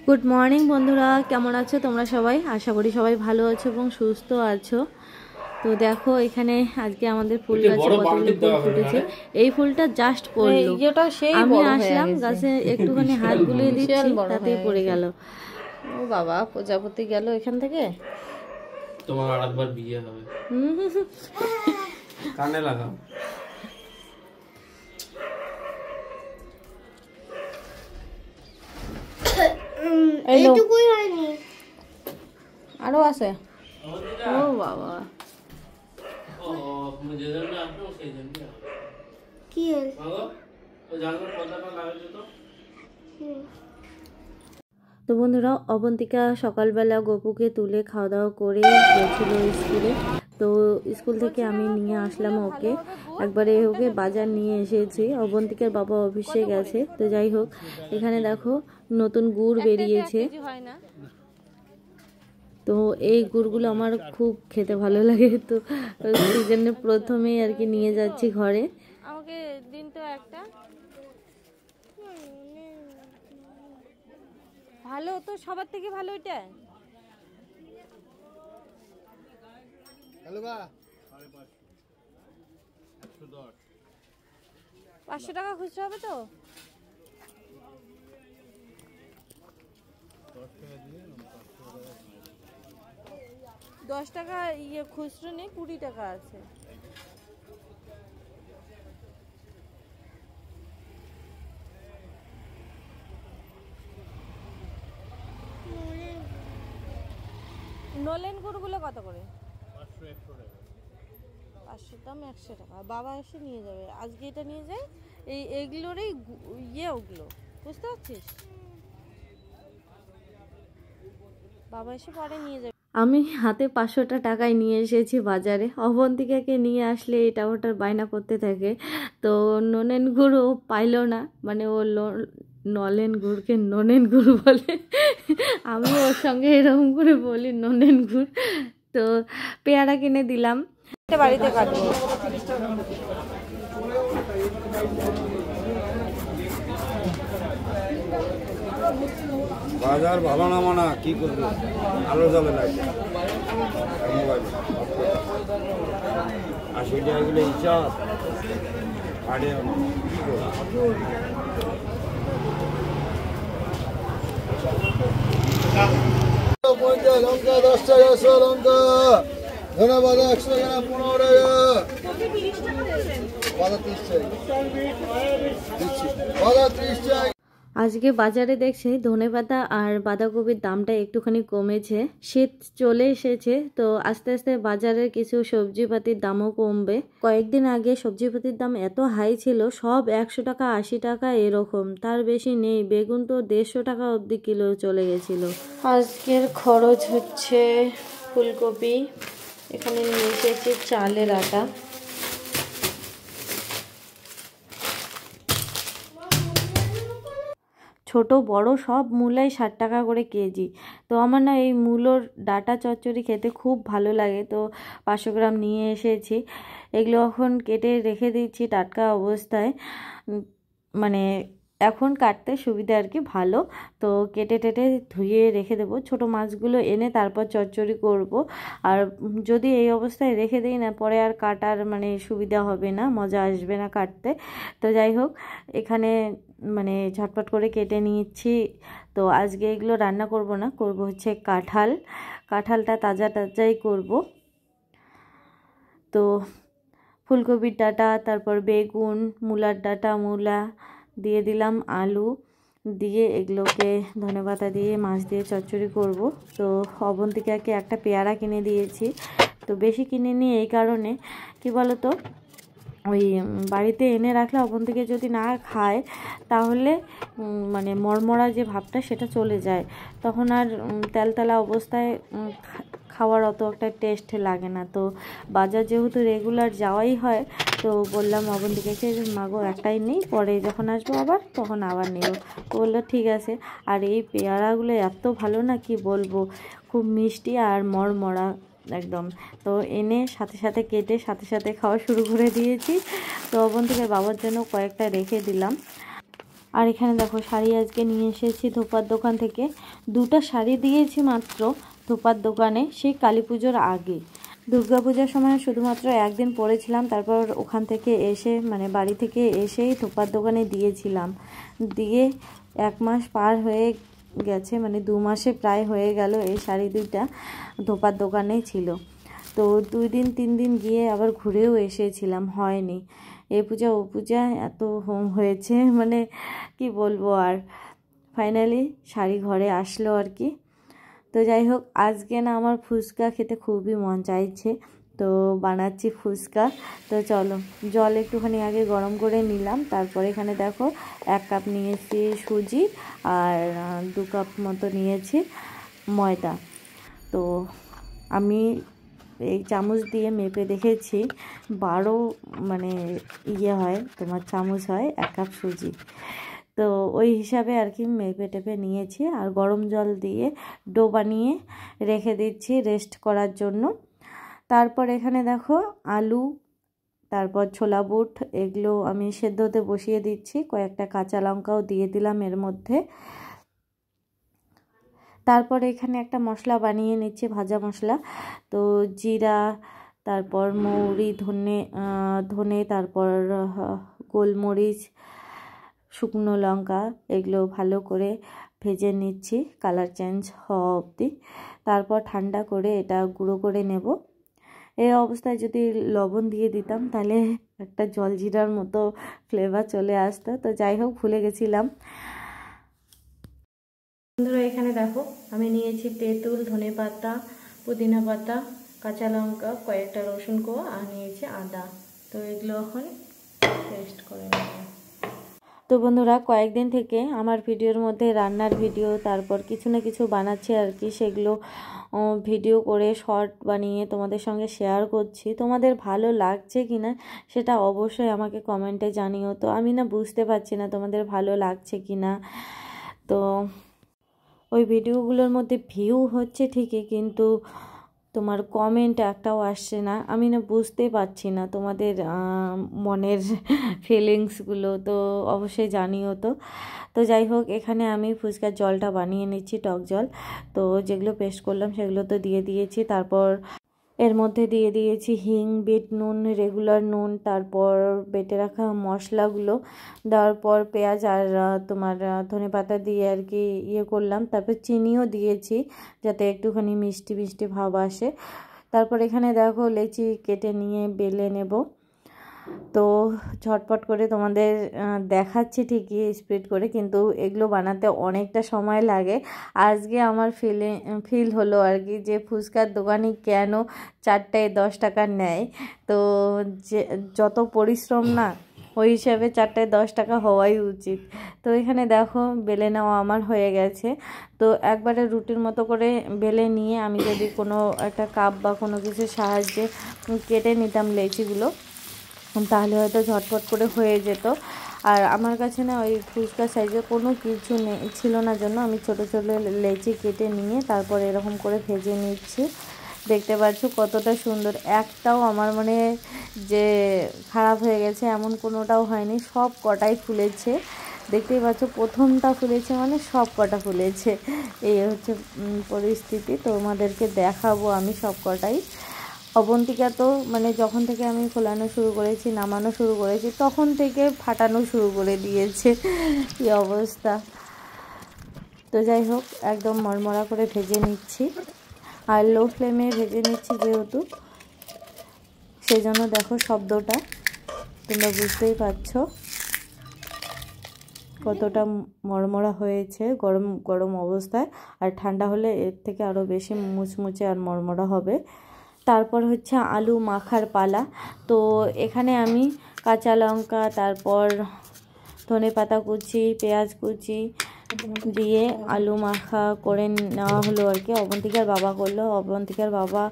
Good morning বন্ধুরা, কেমন আছো তোমরা সবাই? আশা করি সবাই ভালো আছো এবং সুস্থ আছো। তো দেখো এখানে আজকে আমাদের ফুল গাছে কতগুলো ফুল ফুটেছে। এই ফুলটা জাস্ট পড়লো, আমি আসলাম গাছে একটুখানি হাত বুলিয়ে দিচ্ছি, তাতেই পড়ে গেল। ও বাবা, প্রজাপতি গেল এখান থেকে। তোমার আরেকবার বিয়ে হবে, কানে লাগাও। এইটুকুই হয়নি, আরো আছে। ও বাবা, কি তো বন্ধুরা, অবন্তিকা সকালবেলা গপুকে তুলে খাওয়া দাওয়া করে গেছিল স্কুলে। তো স্কুল থেকে আমি নিয়ে আসলাম ওকে, একবারে ওকে বাজার নিয়ে এসেছি। অবন্তিকার বাবা অফিসে গেছে। তো যাই হোক, এখানে দেখো নতুন গুড় বেরিয়েছে। তো এই গুড়গুলো আমার খুব খেতে ভালো লাগে, তো সেই জন্য প্রথমেই আর কি নিয়ে যাচ্ছি ঘরে। আমাকে দিন তো একটা ভালো, তো সবার থেকে ভালো এটা। 500 টাকা খুচরা হবে তো? 10 টাকা ইয়ে খুচরো নেই, 20 টাকা আছে। নলেন গুড়গুলো কত করে? 500 দাম 100 টাকা। বাবা এসে নিয়ে যাবে আজকে, এটা নিয়ে যায়। এইগুলোরই ইয়ে, ওগুলো বুঝতে পারছিস? বাবা এসে পরে নিয়ে যাবে। আমি হাতে 500টা টাকায় নিয়ে এসেছি বাজারে। অবন্তিকাকে নিয়ে আসলে এটা ওটার বায়না করতে থাকে। তো ননেন গুড় ও পাইল না, মানে ও নলেন গুড়কে ননেন গুড় বলে। আমি ওর সঙ্গে এরকম করে বলি ননেন গুড়। তো পেয়ারা কিনে দিলাম, বাড়িতে কাটবো। বাজার ভালো না মানা, কি করবো, আলো যাবে না মোবাইল 80 টাকা কিলো হিসাব আড়ে লঙ্কা 10 টাকা, 100 লঙ্কা, ধনে বাদা 100 টাকা, 15 টাকা, বাদা 30 টাকা দিচ্ছি, বাদা 30 টাকা। আজকে বাজারে দেখছি ধনেপাতা আর বাঁধাকপির দামটা একটুখানি কমেছে। শীত চলে এসেছে, তো আস্তে আস্তে বাজারের কিছু সবজিপাতির দামও কমবে। কয়েকদিন আগে সবজিপাতির দাম এত হাই ছিল, সব 100 টাকা 80 টাকা এরকম, তার বেশি নেই। বেগুন তো 150 টাকা অবধি কিলো চলে গেছিল। আজকের খরচ হচ্ছে ফুলকপি, এখানে নিয়ে এসেছি চালের আটা, ছোট বড় সব মূলাই 60 টাকা করে কেজি। তো আমার না এই মূলোর ডাটা চচ্চড়ি খেতে খুব ভালো লাগে, তো 500 গ্রাম নিয়ে এসেছি। এগুলো এখন কেটে রেখে দিচ্ছি টাটকা অবস্থায়, মানে এখন কাটতে সুবিধা আর কি, ভালো। তো কেটে টেটে ধুয়ে রেখে দেবো। ছোট মাছগুলো এনে তারপর চচ্চড়ি করব। আর যদি এই অবস্থায় রেখে দিই না, পরে আর কাটার মানে সুবিধা হবে না, মজা আসবে না কাটতে। তো যাই হোক, এখানে মানে ঝটপট করে কেটে নিচ্ছি। তো আজকে এগুলো রান্না করব না, করব হচ্ছে কাঁঠালটা তাজা তাজাই করব। তো ফুলকপির ডাঁটা, তারপর বেগুন, মূলার ডাঁটা, মূলা দিয়ে দিলাম, আলু দিয়ে এগুলোকে ধনেপাতা দিয়ে মাছ দিয়ে চচ্চড়ি করব। তো অবন্তিকাকে একটা পেয়ারা কিনে দিয়েছি। তো বেশি কিনে নিয়ে এই কারণে, কি বলো তো, ওই বাড়িতে এনে রাখলে অবন্তিকা যদি না খায় তাহলে মানে মরমরা যে ভাবটা সেটা চলে যায়, তখন আর তেলতেলা অবস্থায় খাওয়ার অত একটা টেস্ট লাগে না। তো বাজার যেহেতু রেগুলার যাওয়াই হয়, তো বললাম অবন্তিকাকে, মাগো একটাই নেই, পরে যখন আসবো আবার তখন আবার নেব। বললো ঠিক আছে। আর এই পেয়ারাগুলো এত ভালো না, কি বলবো, খুব মিষ্টি আর মরমরা একদম। তো এনে সাথে সাথে কেটে সাথে সাথে খাওয়া শুরু করে দিয়েছি। তো অবন্তিকার বাবার জন্য কয়েকটা রেখে দিলাম। আর এখানে দেখো শাড়ি আজকে নিয়ে এসেছি ধোপার দোকান থেকে। 2টা শাড়ি দিয়েছি মাত্র ধোপার দোকানে, সেই কালী পুজোর আগে। দুর্গা পূজার সময় শুধুমাত্র একদিন পরেছিলাম, তারপর ওখান থেকে এসে মানে বাড়ি থেকে এসেই ধোপার দোকানে দিয়েছিলাম। দিয়ে 1 মাস পার হয়ে গেছে, মানে 2 মাসে প্রায় হয়ে গেল এই শাড়ি 2টা ধোপার দোকানেই ছিল। তো 2 দিন 3 দিন গিয়ে আবার ঘুরেও এসেছিলাম, হয়নি। এ পূজা ও পূজা এত হোম হয়েছে, মানে কি বলবো। আর ফাইনালি শাড়ি ঘরে আসলো আর কি। তো যাই হোক, আজকে না আমার ফুচকা খেতে খুবই মন চাইছে, তো বানাচ্ছি ফুচকা। তো চলো, জল একটুখানি আগে গরম করে নিলাম। তারপরে এখানে দেখো 1 কাপ নিয়েছি সুজি আর 2 কাপ মতো নিয়েছি ময়দা। তো আমি এই চামচ দিয়ে মেপে দেখেছি 12 মানে হয় তোমার চামচ হয় 1 কাপ সুজি। তো ওই হিসাবে আর কি মেপে টেপে নিয়েছি। আর গরম জল দিয়ে ডো বানিয়ে রেখে দিচ্ছি রেস্ট করার জন্য। তারপর এখানে দেখো আলু, তারপর ছোলা বুট, এগুলো আমি সেদ্ধ হতে বসিয়ে দিচ্ছি। কয়েকটা কাঁচা লঙ্কাও দিয়ে দিলাম এর মধ্যে। তারপর এখানে একটা মশলা বানিয়ে নিচ্ছি, ভাজা মশলা। তো জিরা, তারপর মৌরি, ধনে, তারপর গোলমরিচ, শুকনো লঙ্কা, এগুলো ভালো করে ভেজে নিচ্ছি কালার চেঞ্জ হওয়া অবধি। তারপর ঠান্ডা করে এটা গুঁড়ো করে নেব। এই অবস্থায় যদি লবণ দিয়ে দিতাম তাহলে একটা জলজিরার মতো ফ্লেভার চলে আসতো। তো যাই হোক, ভুলে গেছিলাম। বন্ধুরা এখানে দেখো আমি নিয়েছি তেঁতুল, ধনে পাতা, পুদিনা পাতা, কাঁচা লঙ্কা, কয়েকটা রসুন কোয়া আর নিয়েছি আদা। তো এগুলো এখন পেস্ট করে নেব। তো বন্ধুরা কয়েকদিন থেকে আমার ভিডিওর মধ্যে রান্নার ভিডিও, তারপর কিছু না কিছু বানাচ্ছি আর কি, সেগুলো ভিডিও করে শর্ট বানিয়ে তোমাদের সঙ্গে শেয়ার করছি। তোমাদের ভালো লাগছে কি না সেটা অবশ্যই আমাকে কমেন্টে জানিও। তো আমি না বুঝতে পারছি না তোমাদের ভালো লাগছে কি না। তো ওই ভিডিওগুলোর মধ্যে ভিউ হচ্ছে ঠিকই, কিন্তু তোমার কমেন্ট একটাও আসছে না। আমি না বুঝতে পারছি না তোমাদের মনের ফিলিংসগুলো, তো অবশ্যই জানিও। তো যাই হোক, এখানে আমি ফুচকার জলটা বানিয়ে নিচ্ছি, টক জল। তো যেগুলো পেস্ট করলাম সেগুলো তো দিয়ে দিয়েছি। তারপর এর মধ্যে দিয়ে দিয়েছি হিং, বিট নুন, রেগুলার নুন, তারপর বেটে রাখা মশলাগুলো দেওয়ার পর পেঁয়াজ আর তোমার ধনেপাতা দিয়ে আর কি করলাম। তারপর চিনিও দিয়েছি যাতে একটুখানি মিষ্টি মিষ্টি ভাব আসে। তারপর এখানে দেখো লেচি কেটে নিয়ে বেলে নেব। তো ঝটপট করে তোমাদের দেখাচ্ছি ঠিকই স্পিড করে, কিন্তু এগুলো বানাতে অনেকটা সময় লাগে। আজকে আমার ফিল হলো আর কি যে ফুচকার দোকানে কেন 4টায় 10 টাকা নেয়। তো যে যত পরিশ্রম না, ওই হিসাবে 4টায় 10 টাকা হওয়াই উচিত। তো এখানে দেখো বেলে নেওয়া আমার হয়ে গেছে। তো একবারে রুটির মতো করে বেলে নিয়ে আমি যদি কোনো একটা কাপ বা কোনো কিছুর সাহায্যে কেটে নিতাম লেচিগুলো, তাহলে হয়তো ঝটপট করে হয়ে যেত। আর আমার কাছে না ওই ফুচকা সাইজে কোনো কিছু ছিল না, জন্য আমি ছোটো ছোটো লেচি কেটে নিয়ে তারপর এরকম করে ভেজে নিচ্ছি। দেখতে পাচ্ছ কতটা সুন্দর, একটাও আমার মানে যে খারাপ হয়ে গেছে এমন কোনোটাও হয়নি, সব কটাই ফুলেছে। দেখতেই পাচ্ছ প্রথমটা ফুলেছে মানে সব কটা ফুলেছে। এই হচ্ছে পরিস্থিতি, তোমাদেরকে দেখাবো আমি সব কটাই। অবন্তিকা তো মানে যখন থেকে আমি খোলানো শুরু করেছি, নামানো শুরু করেছি, তখন থেকে ফাটানো শুরু করে দিয়েছে। কি অবস্থা। তো যাই হোক, একদম মরমরা করে ভেজে নিচ্ছি, আর লো ফ্লেমে ভেজে নিচ্ছি যেহেতু, সেই জন্য দেখো শব্দটা তোমরা বুঝতেই পারছো কতটা মরমরা হয়েছে গরম গরম অবস্থায়। আর ঠান্ডা হলে এর থেকে আরও বেশি মুচমুচে আর মরমরা হবে। তারপর হচ্ছে আলু মাখার পালা। তো এখানে আমি কাঁচা লঙ্কা, তারপর ধনেপাতা কুচি, পেঁয়াজ কুচি দিয়ে আলু মাখা করে নেওয়া হলো আর কি। অবন্তিকার বাবা করলো, অবন্তিকার বাবা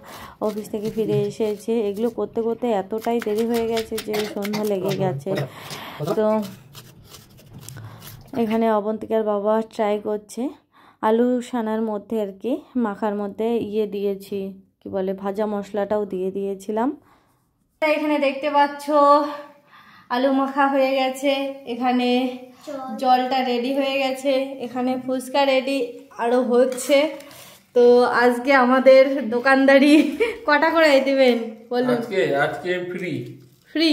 অফিস থেকে ফিরে এসেছে। এগুলো করতে করতে এতটাই দেরি হয়ে গেছে যে সন্ধ্যা লেগে গেছে। তো এখানে অবন্তিকার বাবা ট্রাই করছে আলু সানার মধ্যে আর কি, মাখার মধ্যে দিয়েছি কি বলে ভাজা মশলাটাও দিয়ে দিয়েছিলাম। এখানে দেখতে পাচ্ছ আলু মাখা হয়ে গেছে। এখানে জলটা রেডি হয়ে গেছে, এখানে ফুচকা রেডি আরও হচ্ছে। তো আজকে আমাদের দোকানদারি কটা করে দিবেন বলুন? আজকে ফ্রি ফ্রি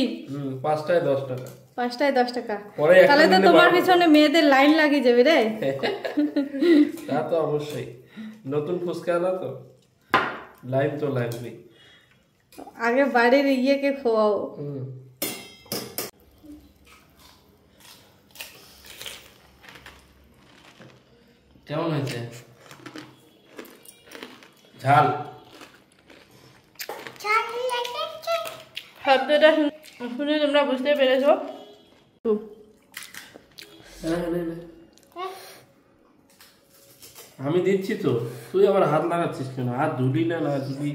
5টায় 10 টাকা। 5টায় 10 টাকা। পরে একটা তাহলে তো নিলে তোমার 12 পিছনে মেয়েদের লাইন লাগিয়ে যাবে রে। তা তো অবশ্যই, নতুন ফুচকা না তো লাইন তো লাগবেই। আগে বাড়ির ইয়েকে খোয়াও। কেমন হয়েছে? ঝাল? শব্দটা শুনে তোমরা বুঝতে পেরেছো। আমি দিচ্ছি তো, তুই আবার হাত লাগাচ্ছিস কেন? হাত ধুলি না ধুলি।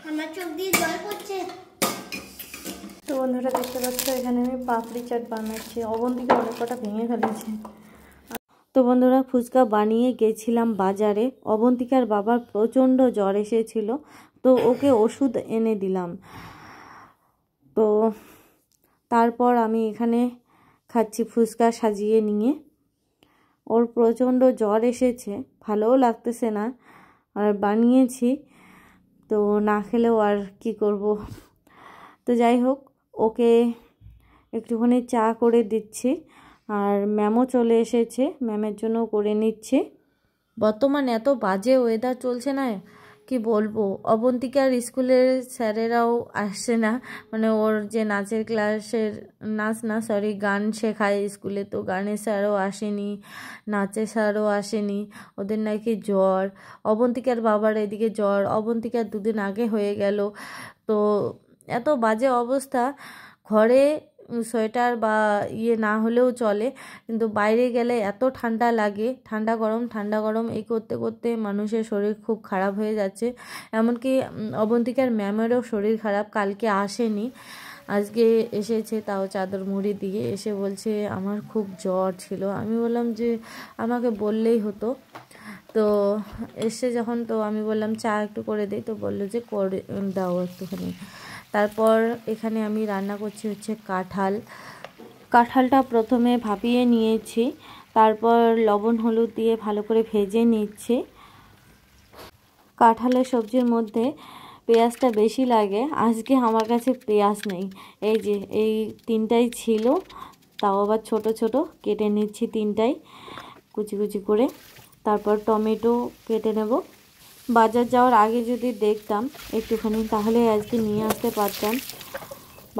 আমার চোখ দিয়ে জল পড়ছে। তো বন্ধুরা দেখতে পাচ্ছ এখানে আমি পাপড়ি চাট বানাচ্ছি, অবন্তিকে অনেক কটা ভেঙে ফেলেছি। তো বন্ধুরা ফুচকা বানিয়ে গেছিলাম বাজারে, অবন্তিকার বাবার প্রচণ্ড জ্বর এসেছিল, তো ওকে ওষুধ এনে দিলাম। তো তারপর আমি এখানে খাচ্ছি ফুচকা সাজিয়ে নিয়ে। ওর প্রচণ্ড জ্বর এসেছে, ভালোও লাগতেছে না, আর বানিয়েছি তো না খেলেও আর কি করব। তো যাই হোক, ওকে একটুখানি চা করে দিচ্ছি, আর ম্যামও চলে এসেছে, ম্যামের জন্য করে নিচ্ছি। বর্তমানে এত বাজে ওয়েদার চলছে না, কি বলবো। অবন্তিকার স্কুলের স্যারেরাও আসছে না, মানে ওর যে নাচের ক্লাসের গান শেখায় স্কুলে, তো গানের স্যারও আসেনি, নাচের স্যারও আসেনি। ওদের নাকি জ্বর, অবন্তিকার বাবার এদিকে জ্বর, অবন্তিকার 2 দিন আগে হয়ে গেল। তো এত বাজে অবস্থা, ঘরে সোয়েটার বা না হলেও চলে, কিন্তু বাইরে গেলে এত ঠান্ডা লাগে, ঠান্ডা গরম এই করতে করতে মানুষের শরীর খুব খারাপ হয়ে যাচ্ছে। এমনকি অবন্তিকার ম্যামেরও শরীর খারাপ, কালকে আসেনি, আজকে এসেছে, তাও চাদর মুড়ি দিয়ে এসে বলছে আমার খুব জ্বর ছিল। আমি বললাম যে আমাকে বললেই হতো। তো এসে যখন, তো আমি বললাম চা একটু করে দিই, তো বললো যে করে দাও একটুখানি। তারপর এখানে আমি রান্না করছি হচ্ছে কাঁঠালটা প্রথমে ভাপিয়ে নিয়েছি, তারপর লবণ হলুদ দিয়ে ভালো করে ভেজে নিচ্ছি। কাঁঠালের সবজির মধ্যে পেঁয়াজটা বেশি লাগে, আজকে আমার কাছে পেঁয়াজ নেই, এই যে এই 3টাই ছিল, তাও আবার ছোট ছোট কেটে নিচ্ছি 3টাই কুচি কুচি করে। তারপর টমেটো কেটে নেব। বাজার যাওয়ার আগে যদি দেখতাম একটুখানি, তাহলে আজকে নিয়ে আসতে পারতাম।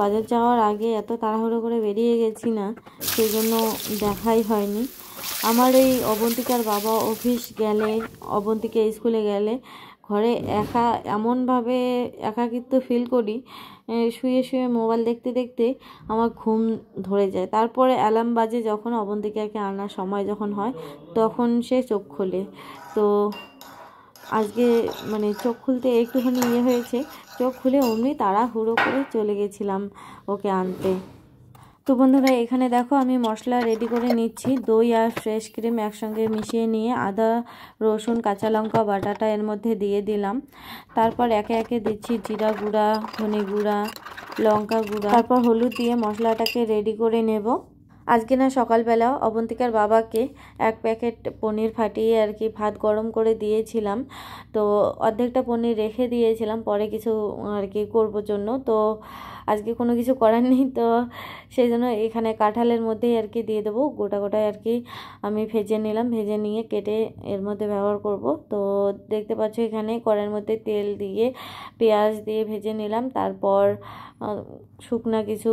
বাজার যাওয়ার আগে এত তাড়াহুড়ো করে বেরিয়ে গেছি না, সেই জন্য দেখাই হয়নি। আমার এই অবন্তিকার বাবা অফিস গেলে, অবন্তিকা স্কুলে গেলে ঘরে একা এমনভাবে একাকিত্ব ফিল করি, শুয়ে শুয়ে মোবাইল দেখতে দেখতে আমার ঘুম ধরে যায়। তারপরে অ্যালার্ম বাজে যখন, অবন্তিকাকে আনার সময় যখন হয়, তখন সে চোখ খোলে। তো আজকে মানে চোখ খুলতে একটুখানি হয়েছে, চোখ খুলে অমনি তাড়াহুড়ো করে চলে গেছিলাম ওকে আনতে। তো বন্ধুরা এখানে দেখো আমি মশলা রেডি করে নিচ্ছি, দই আর ফ্রেশ ক্রিম একসঙ্গে মিশিয়ে নিয়ে আদা রসুন কাঁচা লঙ্কা বাটাটা এর মধ্যে দিয়ে দিলাম। তারপর একে একে দিচ্ছি জিরা গুঁড়া, ধনে গুঁড়া, লঙ্কা গুঁড়া, তারপর হলুদ দিয়ে মশলাটাকে রেডি করে নেব। আজকে না সকালবেলা অবন্তিকার বাবাকে 1 প্যাকেট পনির ফাটিয়ে আর কি ভাত গরম করে দিয়েছিলাম, তো অর্ধেকটা পনির রেখে দিয়েছিলাম পরে কিছু আর কি করবো জন্য। তো আজকে কোনো কিছু করার নেই, তো সেই জন্য এখানে কাঁঠালের মধ্যেই আর কি দিয়ে দেবো, গোটা গোটায় আর কি আমি ভেজে নিলাম, ভেজে নিয়ে কেটে এর মধ্যে ব্যবহার করব। তো দেখতে পাচ্ছ এখানে কড়াইয়ের মধ্যে তেল দিয়ে পেঁয়াজ দিয়ে ভেজে নিলাম, তারপর শুকনা কিছু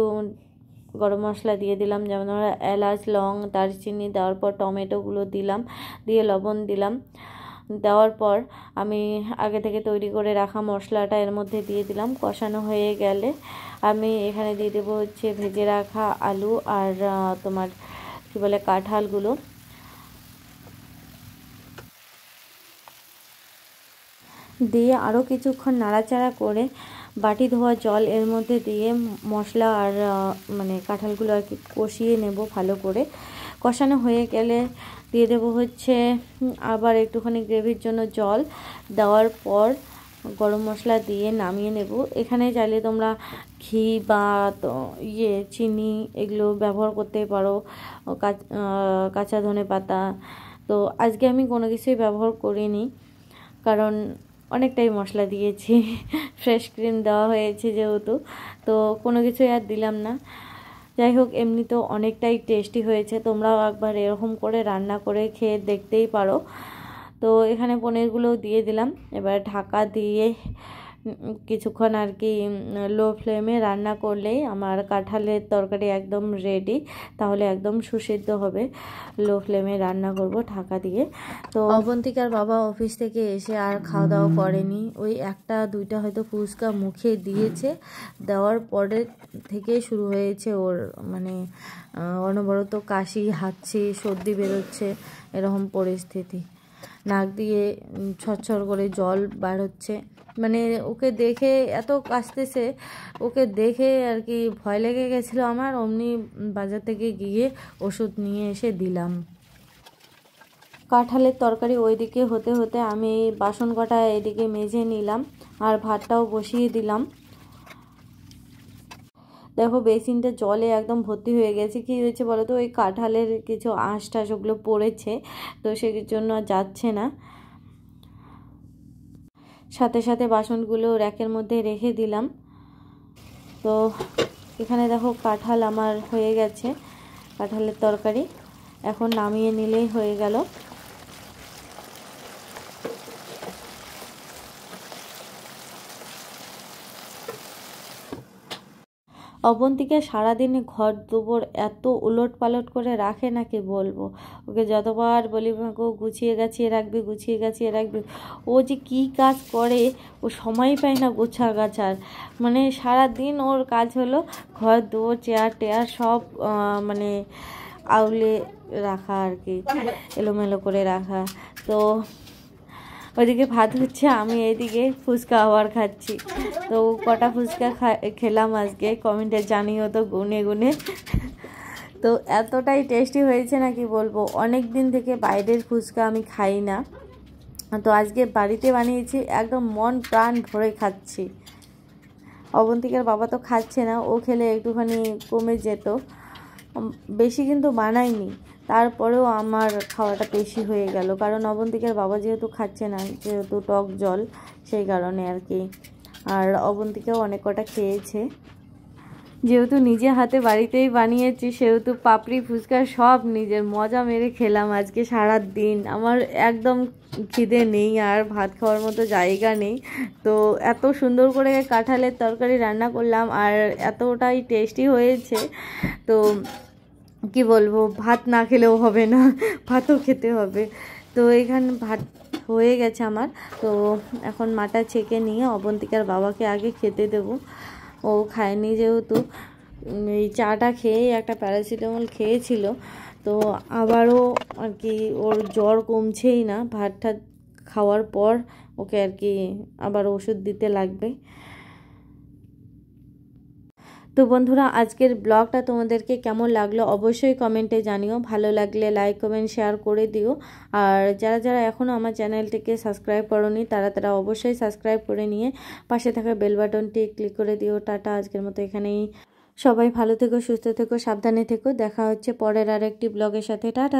গরম মশলা দিয়ে দিলাম, যেমন ধরো এলাচ লং দারচিনি, দেওয়ার পর টমেটোগুলো দিলাম, দিয়ে লবণ দিলাম। দেওয়ার পর আমি আগে থেকে তৈরি করে রাখা মশলাটা এর মধ্যে দিয়ে দিলাম। কষানো হয়ে গেলে আমি এখানে দিয়ে দেবো হচ্ছে ভেজে রাখা আলু আর তোমার কী বলে কাঁঠালগুলো। দিয়ে আরও কিছুক্ষণ নাড়াচাড়া করে বাটি ধোয়া জল এর মধ্যে দিয়ে মশলা আর মানে কাঁঠালগুলো আর কি কষিয়ে নেব ভালো করে। কষানো হয়ে গেলে দিয়ে দেবো হচ্ছে আবার একটুখানি গ্রেভির জন্য জল। দেওয়ার পর গরম মশলা দিয়ে নামিয়ে নেব। এখানে চাইলে তোমরা ঘি বা চিনি এগুলো ব্যবহার করতে পারো, কাঁচা ধনে পাতা। তো আজকে আমি কোনো কিছুই ব্যবহার করিনি, কারণ অনেকটাই মশলা দিয়েছি, ফ্রেশ ক্রিম দেওয়া হয়েছে যেহেতু, তো কোনো কিছুই আর দিলাম না। যাই হোক, এমনিতেও অনেকটাই টেস্টি হয়েছে, তোমরাও একবার এরকম করে রান্না করে খেয়ে দেখতেই পারো। তো এখানে পনিরগুলো দিয়ে দিলাম, এবার ঢাকা দিয়ে কিছুক্ষণ আর কি লো ফ্লেমে রান্না করলেই আমার কাঁঠালের তরকারি একদম রেডি। তাহলে একদম সুসিদ্ধ হবে, লো ফ্লেমে রান্না করব ঢাকা দিয়ে। তো অবন্তিকার বাবা অফিস থেকে এসে আর খাওয়া দাওয়া করেনি, ওই একটা দুইটা হয়তো ফুচকা মুখে দিয়েছে, দেওয়ার পরে থেকে শুরু হয়েছে ওর মানে অনবরত কাশি, হাঁচি, সর্দি বেরোচ্ছে, এরকম পরিস্থিতি। নাক দিয়ে ছরছর করে জল বার হচ্ছে, মানে ওকে দেখে এত কাশতেছে, ওকে দেখে আর কি ভয় লেগে গেছিলো আমার। অমনি বাজার থেকে গিয়ে ওষুধ নিয়ে এসে দিলাম। কাঁঠালের তরকারি ওইদিকে হতে হতে আমি বাসন কটা এদিকে মেজে নিলাম আর ভাতটাও বসিয়ে দিলাম। দেখো বেসিনটা জলে একদম ভর্তি হয়ে গেছে। কি হয়েছে বলো তো, ওই কাঁঠালের কিছু আঁশ টাশ ওগুলো পড়েছে, তো সেই জন্য যাচ্ছে না। সাথে সাথে বাসনগুলো র্যাকের মধ্যে রেখে দিলাম। তো এখানে দেখো কাঁঠাল আমার হয়ে গেছে, কাঁঠালের তরকারি এখন নামিয়ে নিলেই হয়ে গেল। অবন্তিকে সারাদিনে ঘর দুপুর এত উলট পালট করে রাখে না কি বলবো। ওকে যতবার বলি মাকে গুছিয়ে গাছিয়ে রাখবি, গুছিয়ে গাছিয়ে রাখবি, ও যে কী কাজ করে ও সময় পায় না গোছা গাছার। মানে সারাদিন ওর কাজ হলো ঘর দুপুর চেয়ার টেয়ার সব মানে আউলে রাখা আর কি, এলোমেলো করে রাখা। তো ওইদিকে ভাত হচ্ছে, আমি এইদিকে ফুচকা আবার খাচ্ছি। তো কটা ফুচকা খেলাম আজকে কমেন্টে জানিও তো গুনে গুনে। তো এতটাই টেস্টি হয়েছে না কি বলবো, অনেক দিন থেকে বাইরের ফুচকা আমি খাই না, তো আজকে বাড়িতে বানিয়েছি, একদম মন প্রাণ ভরে খাচ্ছি। অবন্তিকার বাবা তো খাচ্ছে না, ও খেলে একটুখানি কমে যেত, বেশি কিন্তু বানাইনি, তারপরেও আমার খাওয়াটা বেশি হয়ে গেল, কারণ অবন্তিকার বাবা যেহেতু খাচ্ছে না, যেহেতু টক জল, সেই কারণে আর কি। আর অবন্তিকাও অনেক কটা খেয়েছে, যেহেতু নিজে হাতে বাড়িতেই বানিয়েছি, সেহেতু পাপড়ি ফুচকা সব নিজের মজা মেরে খেলাম আজকে সারা দিন। আমার একদম খিদে নেই আর ভাত খাওয়ার মতো জায়গা নেই, তো এত সুন্দর করে কাঁঠালের তরকারি রান্না করলাম আর এতটাই টেস্টি হয়েছে। তো কি বলবো, ভাত না খেলেও হবে না, ভাতও খেতে হবে। তো এখানে ভাত হয়ে গেছে আমার, তো এখন মাটা ছেঁকে নিয়ে অবন্তিকার বাবাকে আগে খেতে দেবো। ও খায়নি যেহেতু, এই চাটা খেয়ে একটা প্যারাসিটামল খেয়েছিল, তো আবারও আর কি ওর জ্বর কমছেই না, ভাত ঠাত খাওয়ার পর ওকে আর কি আবার ওষুধ দিতে লাগবে। তো বন্ধুরা, আজকের ব্লগটা তোমাদেরকে কেমন লাগলো অবশ্যই কমেন্টে জানিও, ভালো লাগলে লাইক কমেন্ট শেয়ার করে দিও। আর যারা যারা এখনও আমার চ্যানেলটিকে সাবস্ক্রাইব করোনি তারা অবশ্যই সাবস্ক্রাইব করে নিয়ে পাশে থাকা বেল বাটনটি ক্লিক করে দিও। টাটা, আজকের মতো এখানেই। সবাই ভালো থেকো, সুস্থ থেকো, সাবধানে থেকো। দেখা হচ্ছে পরের আরেকটি ব্লগের সাথে। টাটা।